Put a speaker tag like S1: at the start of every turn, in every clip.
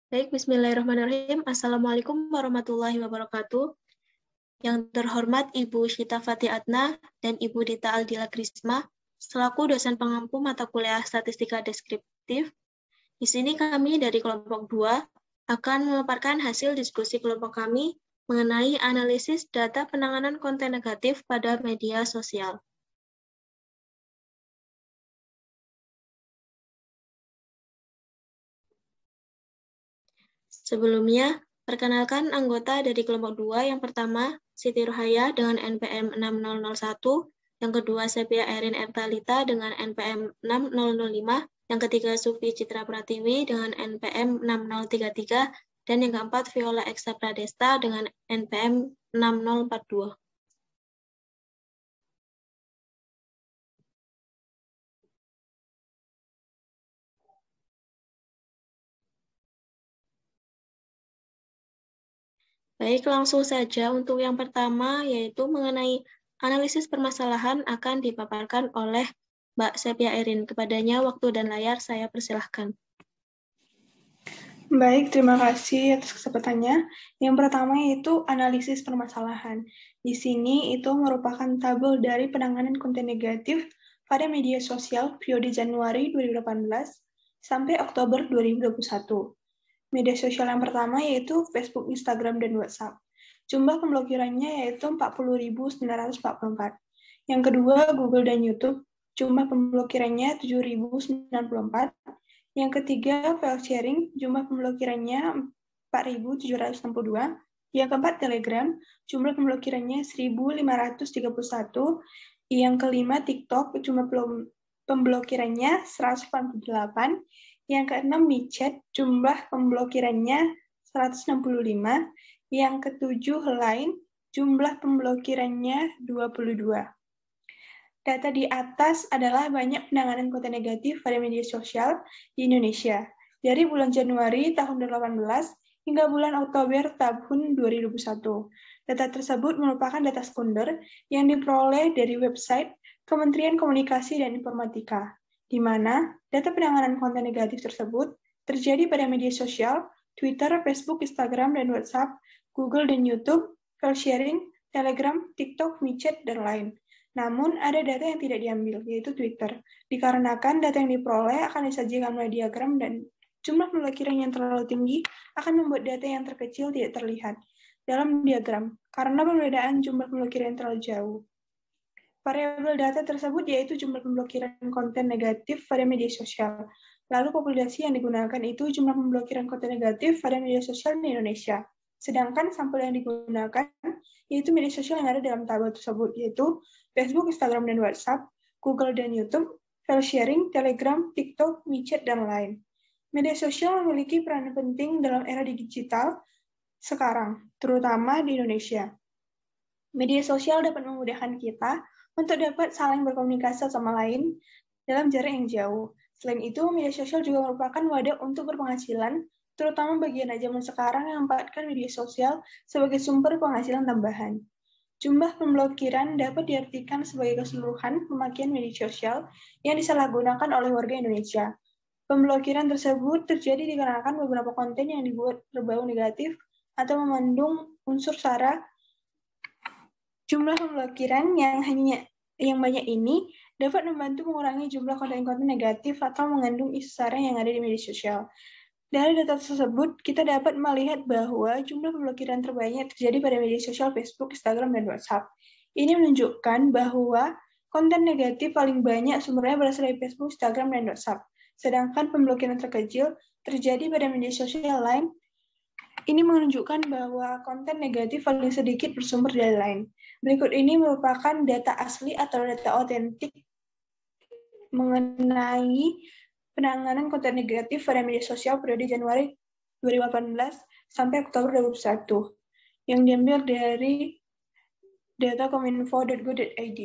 S1: Baik, bismillahirrahmanirrahim. Assalamualaikum warahmatullahi wabarakatuh. Yang terhormat Ibu Syita Fati Atna dan Ibu Dita Aldila Krisma, selaku dosen pengampu mata kuliah Statistika Deskriptif. Di sini kami dari kelompok 2 akan memaparkan hasil diskusi kelompok kami mengenai analisis data penanganan konten negatif pada media sosial. Sebelumnya, perkenalkan anggota dari kelompok 2 yang pertama, Siti Rohaya dengan NPM 6001, yang kedua Sepia Erin Ertalita dengan NPM 6005, yang ketiga Sufi Citra Pratiwi dengan NPM 6033, dan yang keempat Viola Eksa Pradesta dengan NPM 6042. Baik, langsung saja untuk yang pertama, yaitu mengenai analisis permasalahan akan dipaparkan oleh Mbak Sepia Erin. Kepadanya waktu dan layar saya persilahkan.
S2: Baik, terima kasih atas kesempatannya. Yang pertama yaitu analisis permasalahan. Di sini itu merupakan tabel dari penanganan konten negatif pada media sosial periode Januari 2018 sampai Oktober 2021. Media sosial yang pertama yaitu Facebook, Instagram, dan WhatsApp. Jumlah pemblokirannya yaitu 40.944. Yang kedua, Google dan YouTube. Jumlah pemblokirannya 7.094. Yang ketiga, file sharing. Jumlah pemblokirannya 4.762. Yang keempat, Telegram. Jumlah pemblokirannya 1.531. Yang kelima, TikTok. Jumlah pemblokirannya 148. Yang keenam, WeChat, jumlah pemblokirannya 165. Yang ketujuh, Line, jumlah pemblokirannya 22. Data di atas adalah banyak penanganan konten negatif pada media sosial di Indonesia. Dari bulan Januari tahun 2018 hingga bulan Oktober tahun 2021. Data tersebut merupakan data sekunder yang diperoleh dari website Kementerian Komunikasi dan Informatika, di mana data penanganan konten negatif tersebut terjadi pada media sosial, Twitter, Facebook, Instagram, dan WhatsApp, Google dan YouTube, file sharing, Telegram, TikTok, WeChat, dan lain. Namun, ada data yang tidak diambil, yaitu Twitter. Dikarenakan data yang diperoleh akan disajikan melalui diagram dan jumlah pemblokiran yang terlalu tinggi akan membuat data yang terkecil tidak terlihat dalam diagram, karena perbedaan jumlah pemblokiran yang terlalu jauh. Variabel data tersebut yaitu jumlah pemblokiran konten negatif pada media sosial. Lalu populasi yang digunakan itu jumlah pemblokiran konten negatif pada media sosial di Indonesia. Sedangkan sampel yang digunakan yaitu media sosial yang ada dalam tabel tersebut, yaitu Facebook, Instagram, dan WhatsApp, Google dan YouTube, file sharing, Telegram, TikTok, WeChat, dan lain. Media sosial memiliki peran penting dalam era digital sekarang, terutama di Indonesia. Media sosial dapat memudahkan kita untuk dapat saling berkomunikasi sama lain dalam jarak yang jauh. Selain itu, media sosial juga merupakan wadah untuk berpenghasilan, terutama bagi anak zaman sekarang yang memanfaatkan media sosial sebagai sumber penghasilan tambahan. Jumlah pemblokiran dapat diartikan sebagai keseluruhan pemakaian media sosial yang disalahgunakan oleh warga Indonesia. Pemblokiran tersebut terjadi dikarenakan beberapa konten yang dibuat berbau negatif atau mengandung unsur sara. Jumlah pemblokiran yang banyak ini dapat membantu mengurangi jumlah konten-konten negatif atau mengandung isu sara yang ada di media sosial. Dari data tersebut, kita dapat melihat bahwa jumlah pemblokiran terbanyak terjadi pada media sosial Facebook, Instagram, dan WhatsApp. Ini menunjukkan bahwa konten negatif paling banyak sumbernya berasal dari Facebook, Instagram, dan WhatsApp. Sedangkan pemblokiran terkecil terjadi pada media sosial lain. Ini menunjukkan bahwa konten negatif paling sedikit bersumber dari lain. Berikut ini merupakan data asli atau data otentik mengenai penanganan konten negatif pada media sosial periode Januari 2018 sampai Oktober 2021 yang diambil dari data.kominfo.go.id.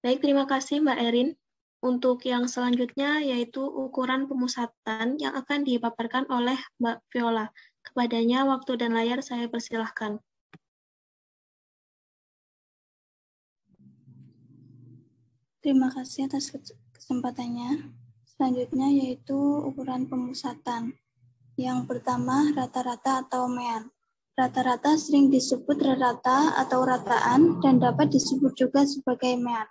S1: Baik, terima kasih Mbak Erin. Untuk yang selanjutnya yaitu ukuran pemusatan yang akan dipaparkan oleh Mbak Viola. Kepadanya waktu dan layar saya persilahkan.
S3: Terima kasih atas kesempatannya. Selanjutnya yaitu ukuran pemusatan. Yang pertama, rata-rata atau mean. Rata-rata sering disebut rata atau rataan dan dapat disebut juga sebagai mean.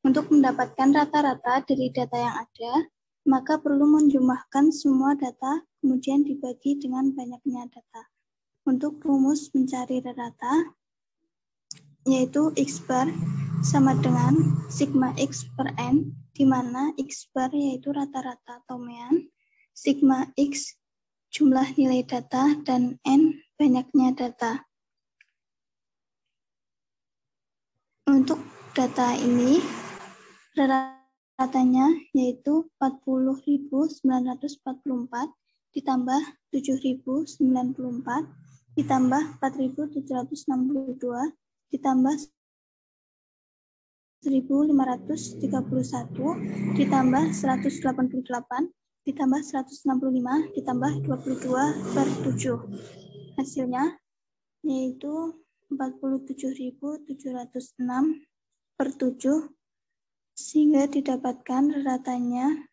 S3: Untuk mendapatkan rata-rata dari data yang ada, maka perlu menjumlahkan semua data, kemudian dibagi dengan banyaknya data. Untuk rumus mencari rata, yaitu X bar sama dengan sigma X per N, di mana X bar yaitu rata-rata atau mean, sigma X jumlah nilai data, dan N banyaknya data. Untuk data ini, ratanya yaitu 40.944 ditambah 7.094 ditambah 4.762 ditambah 1.531 ditambah 188 ditambah 165 ditambah 22/7. Hasilnya yaitu 47.706/7, sehingga didapatkan ratanya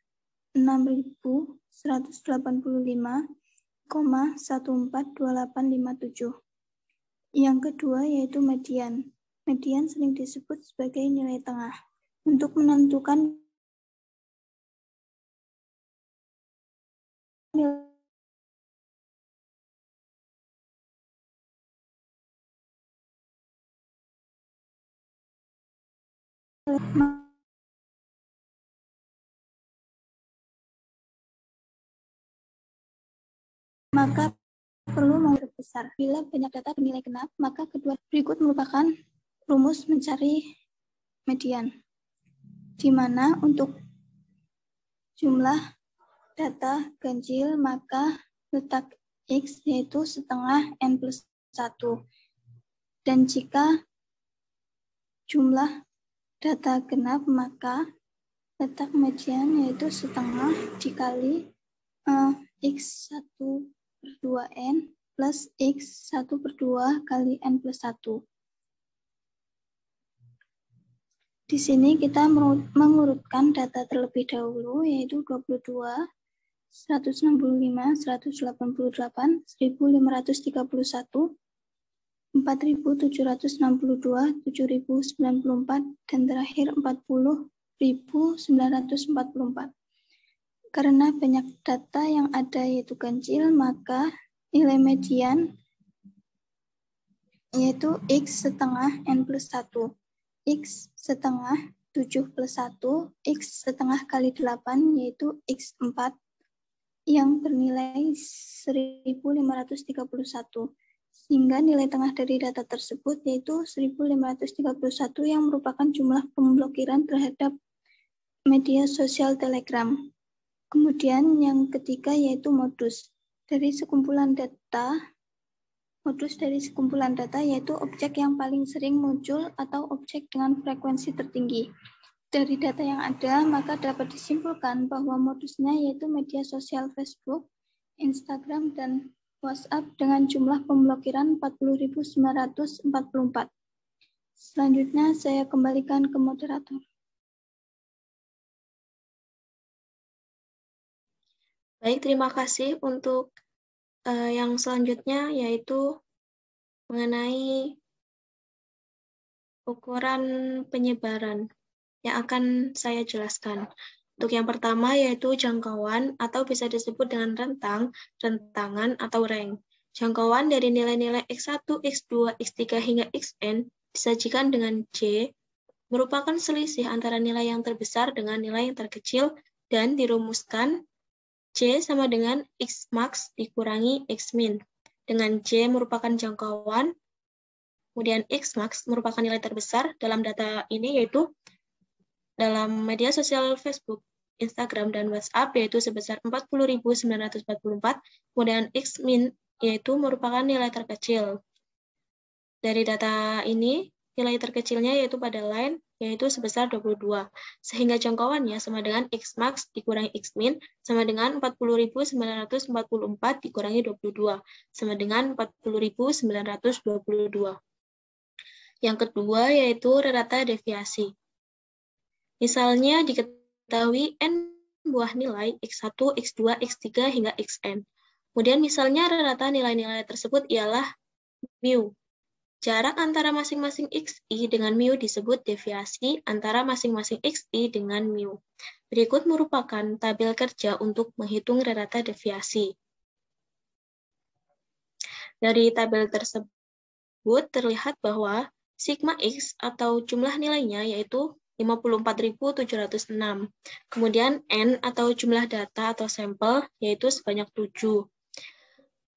S3: 6.185,142857. Yang kedua yaitu median. Median sering disebut sebagai nilai tengah. Untuk menentukan nilai maka perlu mengukur besar. Bila banyak data bernilai genap, maka kedua berikut merupakan rumus mencari median, di mana untuk jumlah data ganjil maka letak X yaitu setengah N plus 1. Dan jika jumlah data genap maka letak median yaitu setengah dikali X1 per 2N plus X1 per 2 kali N plus 1. Di sini kita mengurutkan data terlebih dahulu, yaitu 22, 165, 188, 1531, 4.762, 7.094, dan terakhir 40.944. Karena banyak data yang ada yaitu ganjil, maka nilai median yaitu X setengah N plus 1. X setengah 7 plus 1, X setengah kali 8, yaitu X4, yang bernilai 1.531. Sehingga nilai tengah dari data tersebut yaitu 1.531 yang merupakan jumlah pemblokiran terhadap media sosial Telegram. Kemudian yang ketiga yaitu modus. Modus dari sekumpulan data yaitu objek yang paling sering muncul atau objek dengan frekuensi tertinggi. Dari data yang ada, maka dapat disimpulkan bahwa modusnya yaitu media sosial Facebook, Instagram, dan WhatsApp dengan jumlah pemblokiran 40.944. Selanjutnya saya kembalikan ke moderator.
S1: Baik, terima kasih untuk yang selanjutnya yaitu mengenai ukuran penyebaran yang akan saya jelaskan. Untuk yang pertama yaitu jangkauan atau bisa disebut dengan rentang, rentangan, atau range. Jangkauan dari nilai-nilai X1, X2, X3 hingga Xn disajikan dengan J merupakan selisih antara nilai yang terbesar dengan nilai yang terkecil dan dirumuskan J sama dengan X max dikurangi X min. Dengan J merupakan jangkauan, kemudian X max merupakan nilai terbesar dalam data ini yaitu dalam media sosial Facebook, Instagram, dan WhatsApp yaitu sebesar 40.944, kemudian X min yaitu merupakan nilai terkecil. Dari data ini, nilai terkecilnya yaitu pada line yaitu sebesar 22, sehingga jangkauannya sama dengan X max dikurangi X min sama dengan 40.944 dikurangi 22, sama dengan 40.922. Yang kedua yaitu rata deviasi. Misalnya diketahui N buah nilai X1, X2, X3 hingga Xn. Kemudian misalnya rata nilai-nilai tersebut ialah mu. Jarak antara masing-masing XI dengan mu disebut deviasi antara masing-masing XI dengan mu. Berikut merupakan tabel kerja untuk menghitung rata deviasi. Dari tabel tersebut terlihat bahwa sigma X atau jumlah nilainya yaitu 54.706. Kemudian N atau jumlah data atau sampel yaitu sebanyak 7.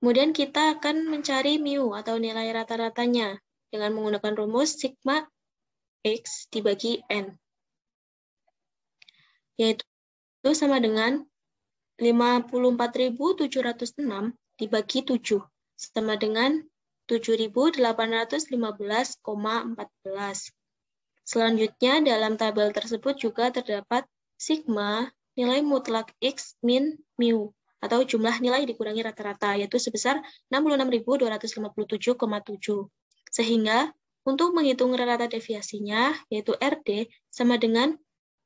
S1: Kemudian kita akan mencari mu atau nilai rata-ratanya dengan menggunakan rumus sigma X dibagi N. Yaitu sama dengan 54.706 dibagi 7 sama dengan 7.815,14. Selanjutnya, dalam tabel tersebut juga terdapat sigma nilai mutlak X min mu, atau jumlah nilai dikurangi rata-rata, yaitu sebesar 66.257,7. Sehingga, untuk menghitung rata deviasinya, yaitu RD, sama dengan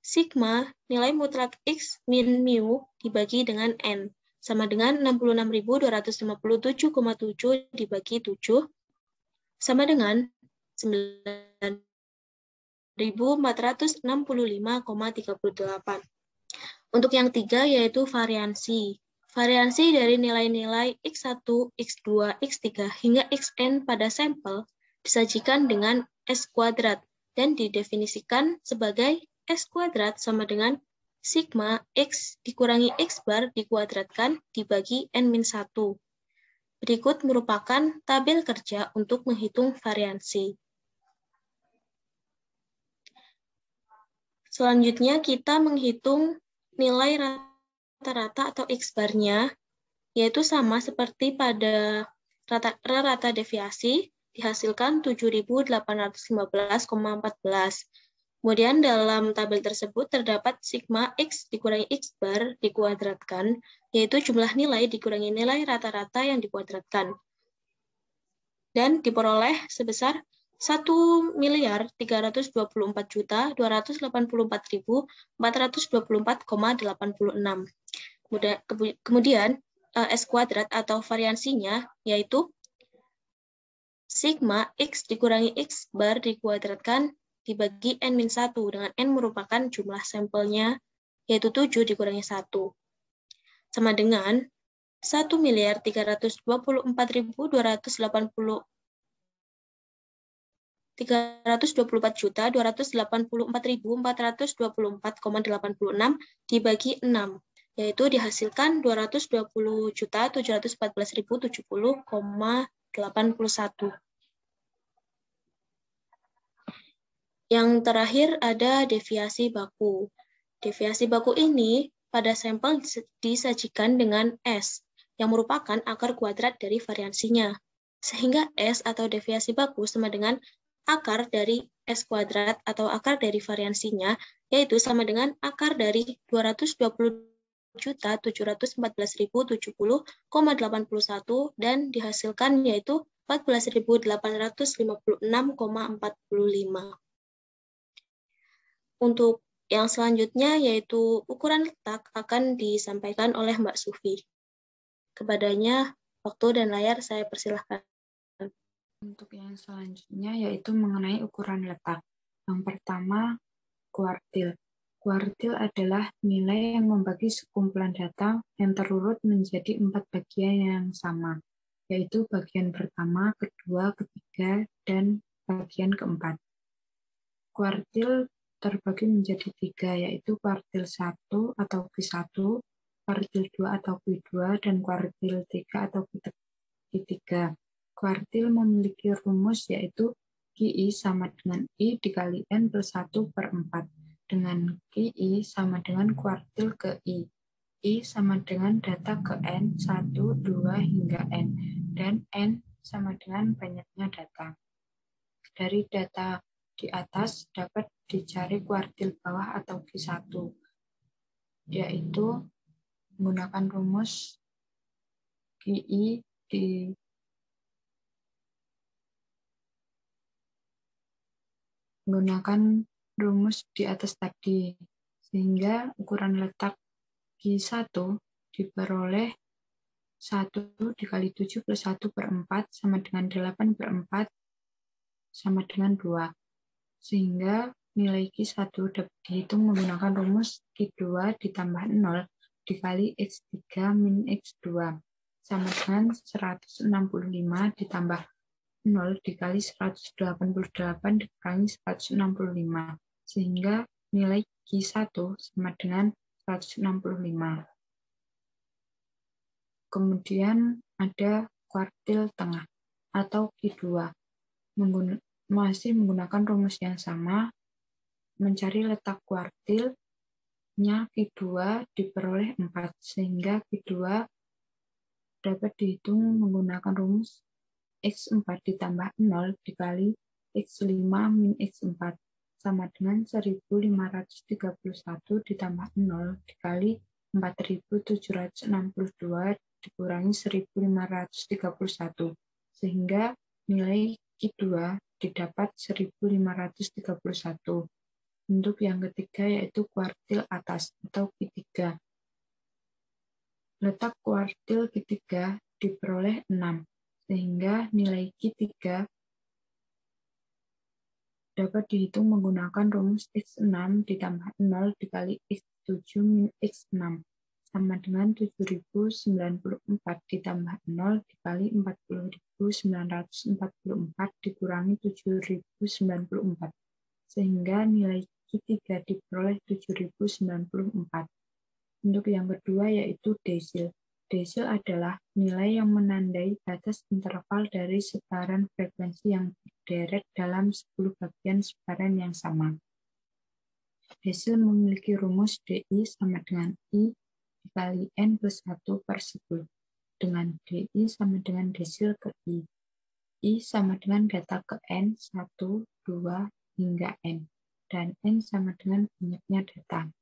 S1: sigma nilai mutlak X min mu dibagi dengan N, sama dengan 66.257,7 dibagi 7, sama dengan 9.465,38. Untuk yang tiga yaitu variansi. Variansi dari nilai-nilai X1, X2, X3 hingga Xn pada sampel disajikan dengan S kuadrat dan didefinisikan sebagai S kuadrat sama dengan sigma X dikurangi X bar dikuadratkan dibagi N-1. Berikut merupakan tabel kerja untuk menghitung variansi. Selanjutnya kita menghitung nilai rata-rata atau X-bar-nya, yaitu sama seperti pada rata deviasi, dihasilkan 7.815,14. Kemudian dalam tabel tersebut terdapat sigma X dikurangi X-bar dikuadratkan, yaitu jumlah nilai dikurangi nilai rata-rata yang dikuadratkan. Dan diperoleh sebesar 1.324.284.424,86. Kemudian S kuadrat atau variansinya yaitu sigma X dikurangi X bar dikuadratkan dibagi N-1 dengan N merupakan jumlah sampelnya yaitu 7 dikurangi 1. Sama dengan 324.424.424,86 dibagi 6, yaitu dihasilkan 220.714.070,81. Yang terakhir ada deviasi baku. Deviasi baku ini pada sampel disajikan dengan S, yang merupakan akar kuadrat dari variansinya. Sehingga S atau deviasi baku sama dengan akar dari S kuadrat atau akar dari variansinya, yaitu sama dengan akar dari 220.714.070,81 dan dihasilkan yaitu 14.856,45. Untuk yang selanjutnya yaitu ukuran letak akan disampaikan oleh Mbak Sufi. Kepadanya waktu dan layar saya persilahkan.
S4: Untuk yang selanjutnya yaitu mengenai ukuran letak. Yang pertama, kuartil. Kuartil adalah nilai yang membagi sekumpulan data yang terurut menjadi 4 bagian yang sama, yaitu bagian pertama, kedua, ketiga, dan bagian keempat. Kuartil terbagi menjadi 3, yaitu kuartil 1 atau Q1, kuartil 2 atau Q2, dan kuartil 3 atau Q3. Kuartil memiliki rumus yaitu QI sama dengan I dikali N plus 1/4, dengan QI sama dengan kuartil ke I. I sama dengan data ke N, 1, 2, hingga N, dan N sama dengan banyaknya data. Dari data di atas dapat dicari kuartil bawah atau Q1, yaitu menggunakan rumus QI menggunakan rumus di atas tadi, sehingga ukuran letak Q1 diperoleh 1 dikali 7 plus 1 per 4 sama dengan 8 per 4 sama dengan 2. Sehingga nilai Q1 dapat dihitung menggunakan rumus Q2 ditambah 0 dikali X3 min X2 sama dengan 165 ditambah 0 dikali 188 dikurangi 165. Sehingga nilai Q1 sama dengan 165. Kemudian ada kuartil tengah atau Q2. Masih menggunakan rumus yang sama, mencari letak kuartilnya Q2 diperoleh 4, sehingga Q2 dapat dihitung menggunakan rumus X4 ditambah 0 dikali X5 min X4 sama dengan 1531 ditambah 0 dikali 4762 dikurangi 1531, sehingga nilai Q2 didapat 1531. Untuk yang ketiga yaitu kuartil atas atau Q3. Letak kuartil Q3 diperoleh 6, sehingga nilai Q3 dapat dihitung menggunakan rumus X6 ditambah 0 dikali X7 min X6 sama dengan 7094 ditambah 0 dikali 40944 dikurangi 7094, sehingga nilai Q3 diperoleh 7094. Untuk yang kedua yaitu desil. Desil adalah nilai yang menandai batas interval dari sebaran frekuensi yang berderet dalam 10 bagian sebaran yang sama. Desil memiliki rumus DI sama dengan I dikali N plus 1 per 10, dengan DI sama dengan desil ke I. I sama dengan data ke N, 1, 2, hingga N, dan N sama dengan banyaknya data.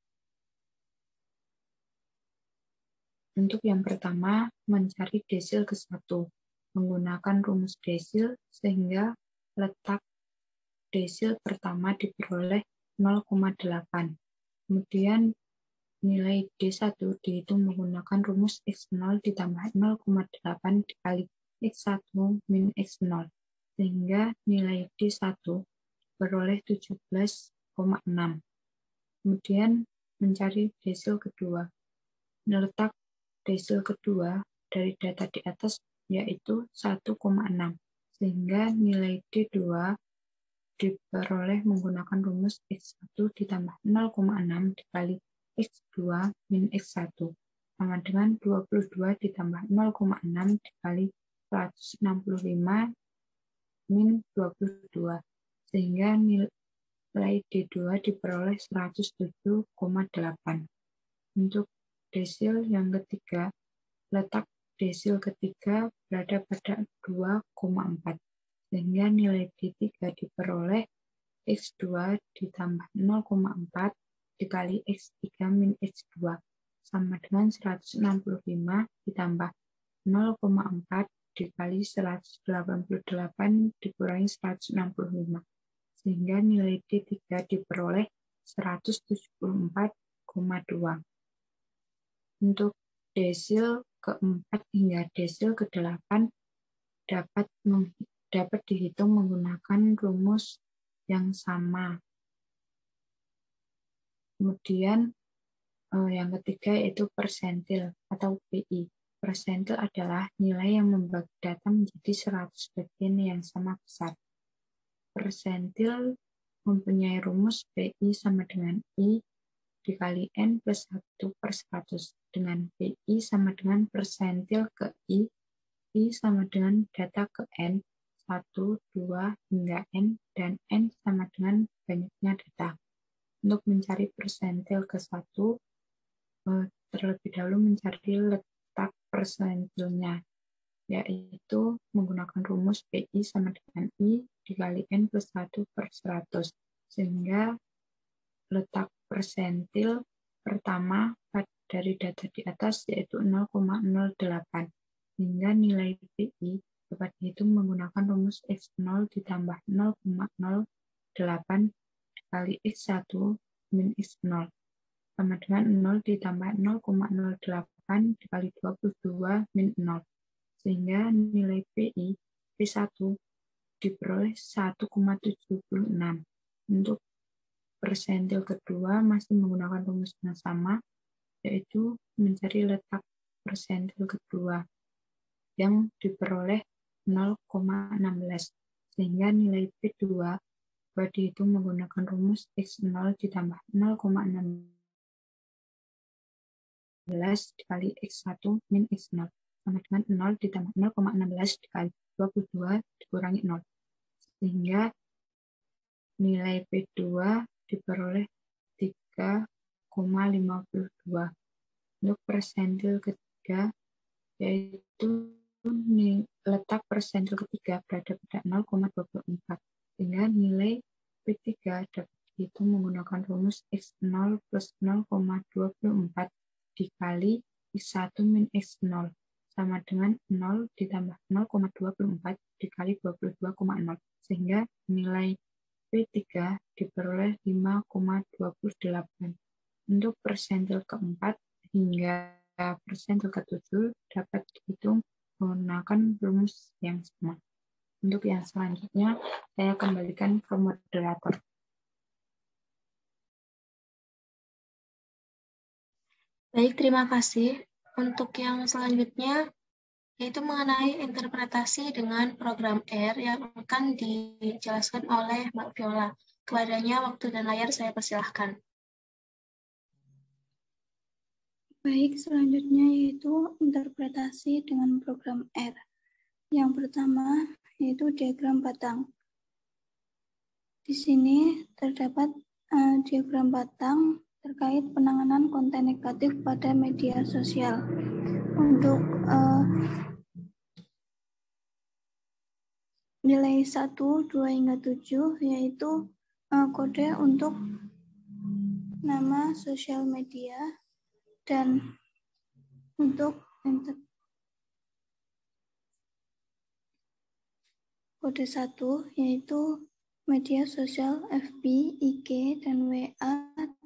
S4: Untuk yang pertama, mencari desil ke 1, menggunakan rumus desil sehingga letak desil pertama diperoleh 0,8. Kemudian nilai D1 dihitung menggunakan rumus X0 ditambah 0,8 dikali X1 min X0, sehingga nilai D1 diperoleh 17,6. Kemudian mencari desil kedua. Letak desil kedua dari data di atas yaitu 1,6, sehingga nilai D2 diperoleh menggunakan rumus X1 ditambah 0,6 dikali X2 min X1 sama dengan 22 ditambah 0,6 dikali 165 min 22, sehingga nilai D2 diperoleh 107,8. Untuk desil yang ketiga, letak desil ketiga berada pada 2,4, sehingga nilai D3 diperoleh X2 ditambah 0,4 dikali X3 min X2 sama dengan 165 ditambah 0,4 dikali 188 dikurangi 165, sehingga nilai D3 diperoleh 174,2. Untuk desil keempat hingga desil ke-8 dapat dihitung menggunakan rumus yang sama. Kemudian yang ketiga yaitu persentil atau PI. Persentil adalah nilai yang membagi data menjadi 100 bagian yang sama besar. Persentil mempunyai rumus PI sama dengan I dikali N plus 1 per 100, dengan PI sama dengan persentil ke I sama dengan data ke N, 1, 2, hingga N, dan N sama dengan banyaknya data. Untuk mencari persentil ke 1, terlebih dahulu mencari letak persentilnya, yaitu menggunakan rumus PI sama dengan I dikali N plus 1 per 100, sehingga letak persentil pertama dari data di atas yaitu 0,08, hingga nilai PI dapat dihitung menggunakan rumus X0 ditambah 0,08 dikali X1 min X0 sama dengan 0 ditambah 0,08 8 dikali 22 min 0. Sehingga nilai P1 diperoleh 1,76. Untuk persentil kedua masih menggunakan rumus yang sama, yaitu mencari letak persentil kedua yang diperoleh 0,16. Sehingga nilai P2 dapat dihitung menggunakan rumus X0 ditambah 0,16 dikali X1 min X0 sama dengan 0 ditambah 0,16 dikali 22 dikurangi 0. Sehingga nilai P2 diperoleh 3,52. Untuk persentil ketiga, yaitu letak persentil ketiga berada pada 0,24. Sehingga nilai P3 dapat dihitung menggunakan rumus X0 plus 0,24 dikali X1 min X0 sama dengan 0 ditambah 0,24 dikali 22,0. Sehingga nilai P3 diperoleh 5,28. Untuk persentil keempat hingga persentil ketujuh dapat dihitung menggunakan rumus yang sama. Untuk yang selanjutnya, saya kembalikan ke moderator.
S1: Baik, terima kasih. Untuk yang selanjutnya, yaitu mengenai interpretasi dengan program R yang akan dijelaskan oleh Mbak Viola. Kepadanya waktu dan layar saya persilahkan.
S3: Baik, selanjutnya yaitu interpretasi dengan program R. Yang pertama yaitu diagram batang. Di sini terdapat diagram batang terkait penanganan konten negatif pada media sosial. Untuk nilai 1, 2, hingga 7 yaitu kode untuk nama sosial media dan untuk kode 1 yaitu media sosial FB, IG, dan WA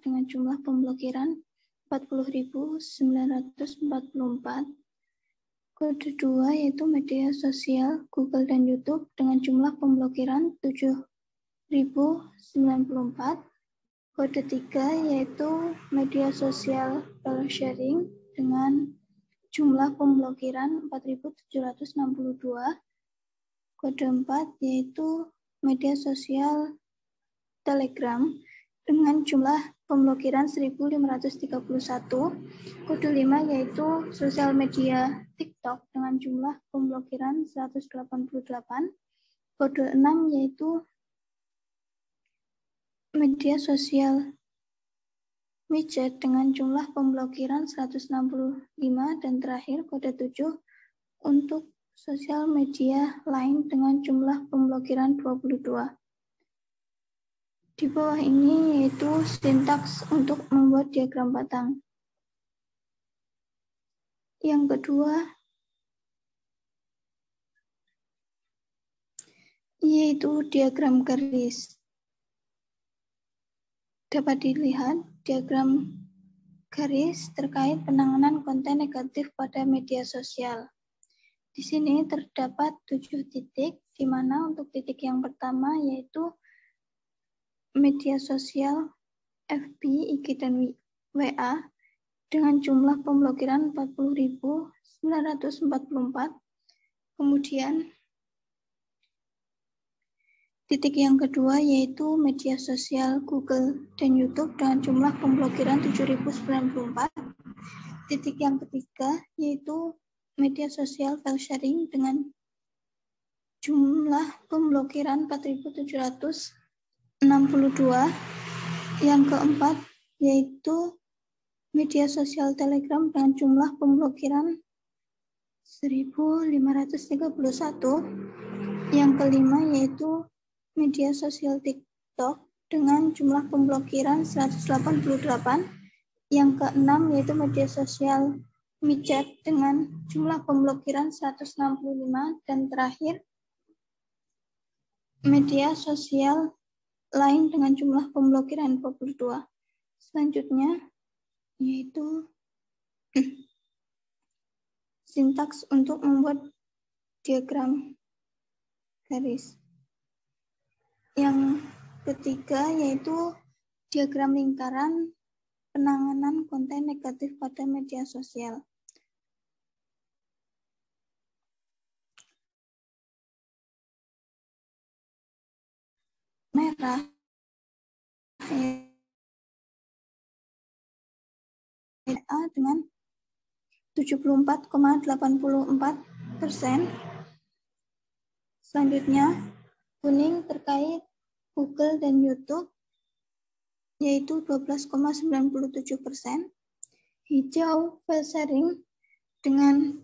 S3: dengan jumlah pemblokiran 40.944. Kode 2 yaitu media sosial Google dan YouTube dengan jumlah pemblokiran 7.094. Kode 3 yaitu media sosial file sharing dengan jumlah pemblokiran 4.762. Kode 4 yaitu media sosial Telegram dengan jumlah pemblokiran 1.531. Kode 5 yaitu sosial media TikTok dengan jumlah pemblokiran 188. Kode 6 yaitu media sosial WeChat dengan jumlah pemblokiran 165. Dan terakhir kode 7 untuk sosial media lain dengan jumlah pemblokiran 22. Di bawah ini yaitu sintaks untuk membuat diagram batang. Yang kedua yaitu diagram garis. Dapat dilihat diagram garis terkait penanganan konten negatif pada media sosial. Di sini terdapat 7 titik, di mana untuk titik yang pertama yaitu media sosial FB, IG, dan WA dengan jumlah pemblokiran 40.944. Kemudian titik yang kedua yaitu media sosial Google dan YouTube dengan jumlah pemblokiran 7.094. Titik yang ketiga yaitu media sosial file sharing dengan jumlah pemblokiran 4.762. Yang keempat yaitu media sosial Telegram dengan jumlah pemblokiran 1.531. Yang kelima yaitu media sosial TikTok dengan jumlah pemblokiran 188. Yang keenam yaitu media sosial WeChat dengan jumlah pemblokiran 165. Dan terakhir media sosial lain dengan jumlah pemblokiran 22. Selanjutnya yaitu sintaks untuk membuat diagram garis. Yang ketiga yaitu diagram lingkaran penanganan konten negatif pada media sosial. Merah dengan 74,84%. Selanjutnya, kuning terkait Google dan YouTube, yaitu 12,97%. Hijau file sharing dengan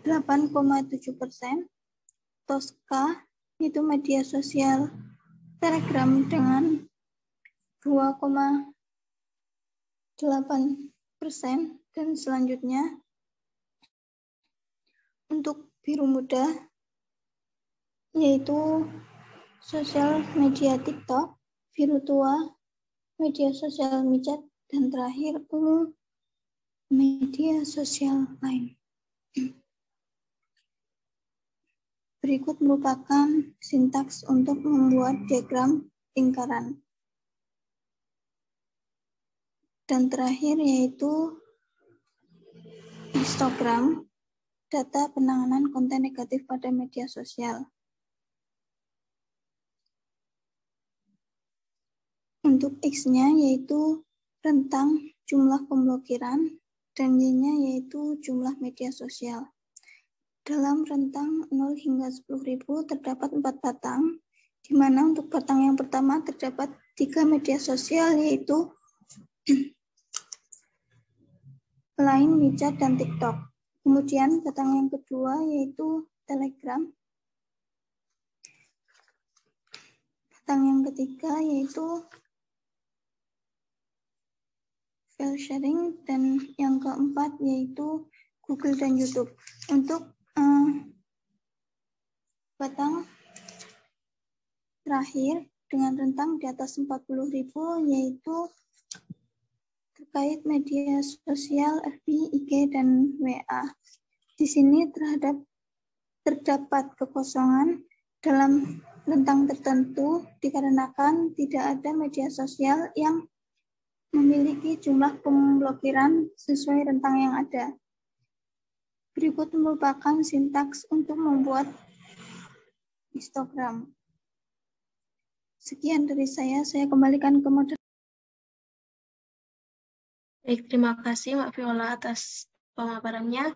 S3: 8,7%. Tosca, yaitu media sosial Telegram dengan 2,8%. Dan selanjutnya, untuk biru muda, yaitu sosial media TikTok, biru tua, media sosial micet, dan terakhir ungu, media sosial lain. Berikut merupakan sintaks untuk membuat diagram lingkaran. Dan terakhir yaitu histogram, data penanganan konten negatif pada media sosial. Untuk X-nya yaitu rentang jumlah pemblokiran dan Y-nya yaitu jumlah media sosial. Dalam rentang 0 hingga 10.000 terdapat 4 batang, di mana untuk batang yang pertama terdapat 3 media sosial yaitu Line, WeChat, dan TikTok. Kemudian batang yang kedua yaitu Telegram. Batang yang ketiga yaitu file sharing, dan yang keempat yaitu Google dan YouTube. Untuk batang terakhir dengan rentang di atas 40.000 yaitu terkait media sosial FB, IG, dan WA. Di sini terdapat kekosongan dalam rentang tertentu dikarenakan tidak ada media sosial yang memiliki jumlah pemblokiran sesuai rentang yang ada. Berikut merupakan sintaks untuk membuat histogram. Sekian dari saya kembalikan ke moderator.
S1: Baik, terima kasih Mbak Viola atas pemaparannya.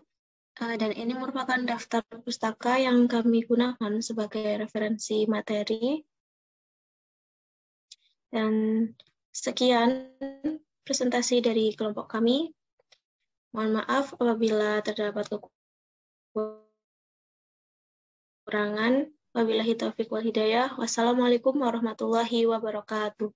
S1: Dan ini merupakan daftar pustaka yang kami gunakan sebagai referensi materi. Dan sekian presentasi dari kelompok kami. Mohon maaf apabila terdapat kekurangan. Wabillahi taufiq wal hidayah. Wassalamualaikum warahmatullahi wabarakatuh.